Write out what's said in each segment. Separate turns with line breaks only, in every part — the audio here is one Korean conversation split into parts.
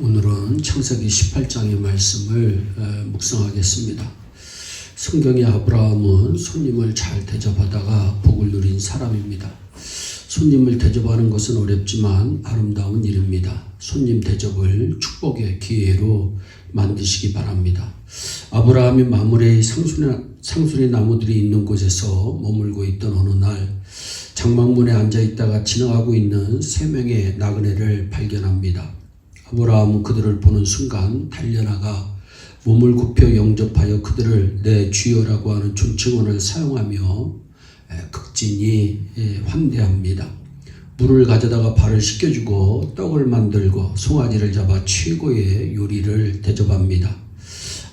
오늘은 창세기 18장의 말씀을 묵상하겠습니다. 성경의 아브라함은 손님을 잘 대접하다가 복을 누린 사람입니다. 손님을 대접하는 것은 어렵지만 아름다운 일입니다. 손님 대접을 축복의 기회로 만드시기 바랍니다. 아브라함이 마므레의 상수리 나무들이 있는 곳에서 머물고 있던 어느 날 장막문에 앉아있다가 지나가고 있는 3명의 나그네를 발견합니다. 아브라함은 그들을 보는 순간 달려나가 몸을 굽혀 영접하여 그들을 내 주여라고 하는 존칭어를 사용하며 극진히 환대합니다. 물을 가져다가 발을 씻겨주고 떡을 만들고 송아지를 잡아 최고의 요리를 대접합니다.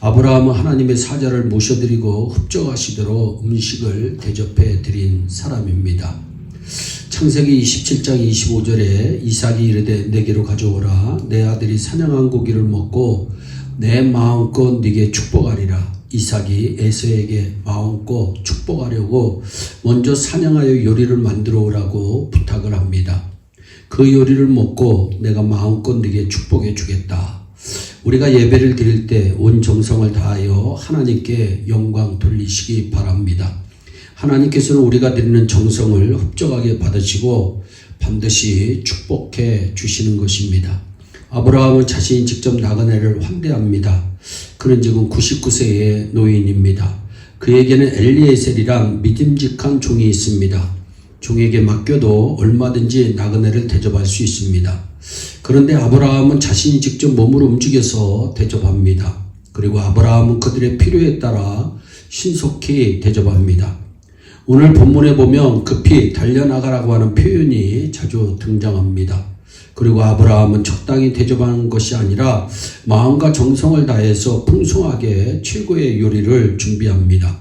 아브라함은 하나님의 사자를 모셔드리고 흡족하시도록 음식을 대접해 드린 사람입니다. 창세기 27장 25절에 이삭이 이르되 내게로 가져오라. 내 아들이 사냥한 고기를 먹고 내 마음껏 네게 축복하리라. 이삭이 에서에게 마음껏 축복하려고 먼저 사냥하여 요리를 만들어 오라고 부탁을 합니다. 그 요리를 먹고 내가 마음껏 네게 축복해 주겠다. 우리가 예배를 드릴 때 온 정성을 다하여 하나님께 영광 돌리시기 바랍니다. 하나님께서는 우리가 드리는 정성을 흡족하게 받으시고 반드시 축복해 주시는 것입니다. 아브라함은 자신이 직접 나그네를 환대합니다. 그는 지금 99세의 노인입니다. 그에게는 엘리에셀이란 믿음직한 종이 있습니다. 종에게 맡겨도 얼마든지 나그네를 대접할 수 있습니다. 그런데 아브라함은 자신이 직접 몸으로 움직여서 대접합니다. 그리고 아브라함은 그들의 필요에 따라 신속히 대접합니다. 오늘 본문에 보면 급히 달려나가라고 하는 표현이 자주 등장합니다. 그리고 아브라함은 적당히 대접하는 것이 아니라 마음과 정성을 다해서 풍성하게 최고의 요리를 준비합니다.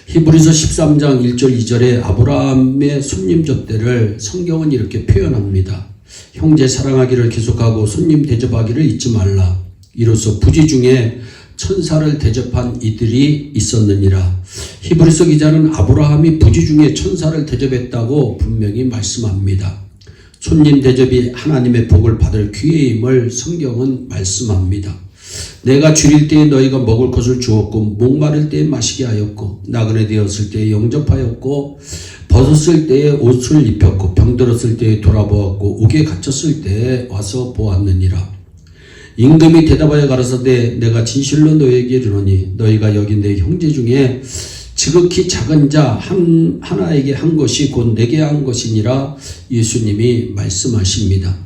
히브리서 13장 1절 2절에 아브라함의 손님 접대를 성경은 이렇게 표현합니다. 형제 사랑하기를 계속하고 손님 대접하기를 잊지 말라. 이로써 부지 중에 천사를 대접한 이들이 있었느니라. 히브리서 기자는 아브라함이 부지 중에 천사를 대접했다고 분명히 말씀합니다. 손님 대접이 하나님의 복을 받을 기회임을 성경은 말씀합니다. 내가 줄일 때에 너희가 먹을 것을 주었고 목마를 때에 마시게 하였고 나그네 되었을 때에 영접하였고 벗었을 때에 옷을 입혔고 병들었을 때에 돌아보았고 옥에 갇혔을 때에 와서 보았느니라. 임금이 대답하여 가라사대 내가 진실로 너희에게 이르노니 너희가 여기 내 형제 중에 지극히 작은 자 하나에게 한 것이 곧 내게 한 것이니라 예수님이 말씀하십니다.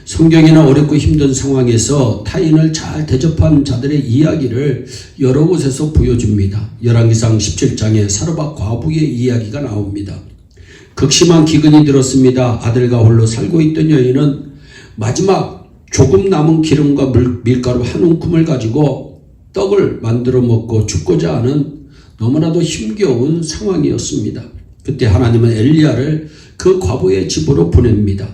성경에는 어렵고 힘든 상황에서 타인을 잘 대접한 자들의 이야기를 여러 곳에서 보여줍니다. 열왕기상 17장에 사르밧 과부의 이야기가 나옵니다. 극심한 기근이 들었습니다. 아들과 홀로 살고 있던 여인은 마지막 조금 남은 기름과 밀가루 한 움큼을 가지고 떡을 만들어 먹고 죽고자 하는 너무나도 힘겨운 상황이었습니다. 그때 하나님은 엘리야를 그 과부의 집으로 보냅니다.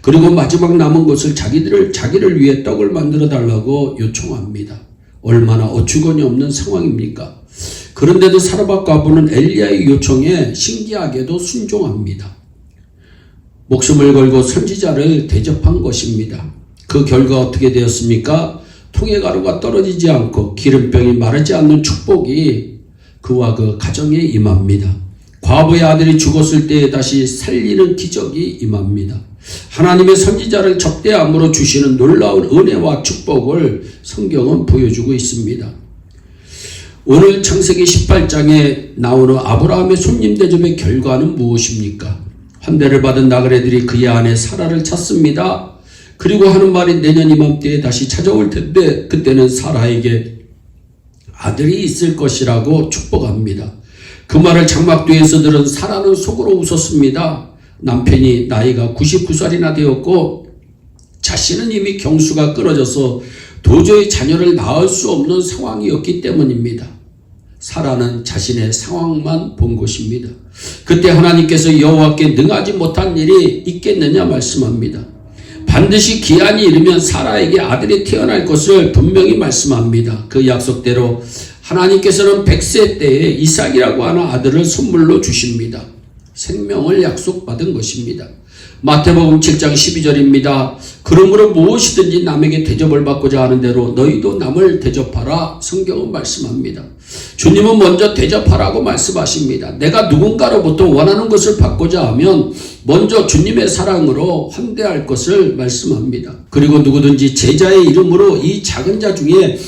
그리고 마지막 남은 것을 자기를 위해 떡을 만들어 달라고 요청합니다. 얼마나 어처구니 없는 상황입니까? 그런데도 사르밧 과부는 엘리야의 요청에 신기하게도 순종합니다. 목숨을 걸고 선지자를 대접한 것입니다. 그 결과 어떻게 되었습니까? 통의 가루가 떨어지지 않고 기름병이 마르지 않는 축복이 그와 그 가정에 임합니다. 과부의 아들이 죽었을 때에 다시 살리는 기적이 임합니다. 하나님의 선지자를 접대함으로 주시는 놀라운 은혜와 축복을 성경은 보여주고 있습니다. 오늘 창세기 18장에 나오는 아브라함의 손님 대접의 결과는 무엇입니까? 환대를 받은 나그네들이 그의 아내 사라를 찾습니다. 그리고 하는 말이 내년 이맘때에 다시 찾아올 텐데 그때는 사라에게 아들이 있을 것이라고 축복합니다. 그 말을 장막 뒤에서 들은 사라는 속으로 웃었습니다. 남편이 나이가 99살이나 되었고 자신은 이미 경수가 끊어져서 도저히 자녀를 낳을 수 없는 상황이었기 때문입니다. 사라는 자신의 상황만 본 것입니다. 그때 하나님께서 여호와께 능하지 못한 일이 있겠느냐 말씀합니다. 반드시 기한이 이르면 사라에게 아들이 태어날 것을 분명히 말씀합니다. 그 약속대로 하나님께서는 100세 때에 이삭이라고 하는 아들을 선물로 주십니다. 생명을 약속받은 것입니다. 마태복음 7장 12절입니다. 그러므로 무엇이든지 남에게 대접을 받고자 하는 대로 너희도 남을 대접하라. 성경은 말씀합니다. 주님은 먼저 대접하라고 말씀하십니다. 내가 누군가로부터 원하는 것을 받고자 하면 먼저 주님의 사랑으로 환대할 것을 말씀합니다. 그리고 누구든지 제자의 이름으로 이 작은 자 중에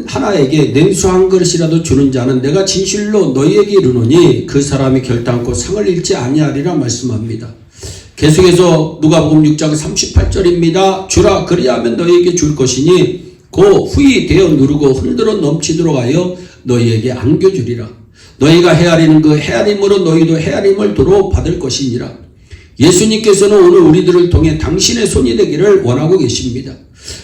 하나에게 냉수 한 그릇이라도 주는 자는 내가 진실로 너희에게 이르노니 그 사람이 결단코 상을 잃지 아니하리라 말씀합니다. 계속해서 누가복음 6장 38절입니다. 주라 그리하면 너희에게 줄 것이니 고 후히 되어 누르고 흔들어 넘치도록 하여 너희에게 안겨주리라. 너희가 헤아리는 그 헤아림으로 너희도 헤아림을 도로 받을 것이니라. 예수님께서는 오늘 우리들을 통해 당신의 손이 되기를 원하고 계십니다.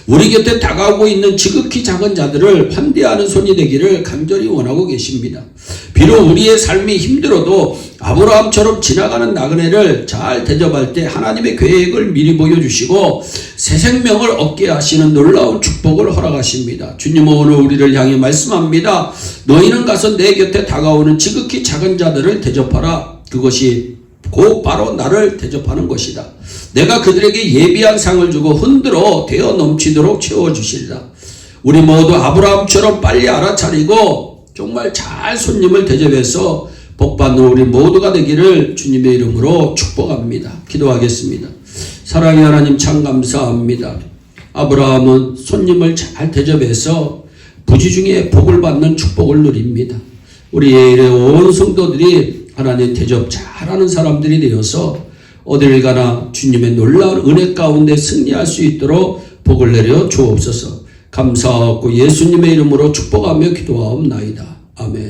우리 곁에 다가오고 있는 지극히 작은 자들을 환대하는 손이 되기를 간절히 원하고 계십니다. 비록 우리의 삶이 힘들어도 아브라함처럼 지나가는 나그네를 잘 대접할 때 하나님의 계획을 미리 보여주시고 새 생명을 얻게 하시는 놀라운 축복을 허락하십니다. 주님은 오늘 우리를 향해 말씀합니다. 너희는 가서 내 곁에 다가오는 지극히 작은 자들을 대접하라. 그것이 곧 바로 나를 대접하는 것이다. 내가 그들에게 예비한 상을 주고 흔들어 되어 넘치도록 채워주시리라. 우리 모두 아브라함처럼 빨리 알아차리고 정말 잘 손님을 대접해서 복받는 우리 모두가 되기를 주님의 이름으로 축복합니다. 기도하겠습니다. 사랑의 하나님 참 감사합니다. 아브라함은 손님을 잘 대접해서 부지 중에 복을 받는 축복을 누립니다. 우리 예일의 온 성도들이 하나님 대접 잘하는 사람들이 되어서 어디를 가나 주님의 놀라운 은혜 가운데 승리할 수 있도록 복을 내려 주옵소서. 감사하고 예수님의 이름으로 축복하며 기도하옵나이다. 아멘.